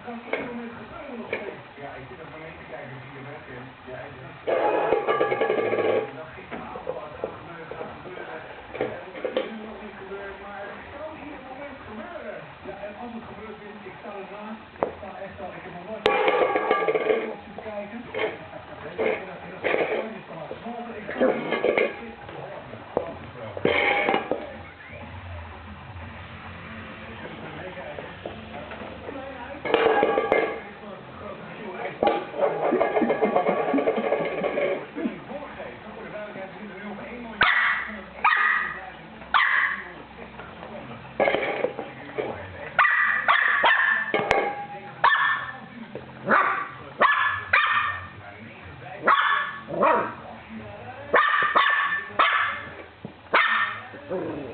kan ieder moment gebeuren nog steeds. Ja, ik zit er alleen te kijken wie je bent. Ja, ik dacht gisteravond al, het gaat gebeuren. Het is nu nog niet gebeurd, maar het kan ieder moment gebeuren. Ja, en als het gebeurt, ik sta ernaast. Ik sta echt al, ik heb nog nooit te kijken. Oh.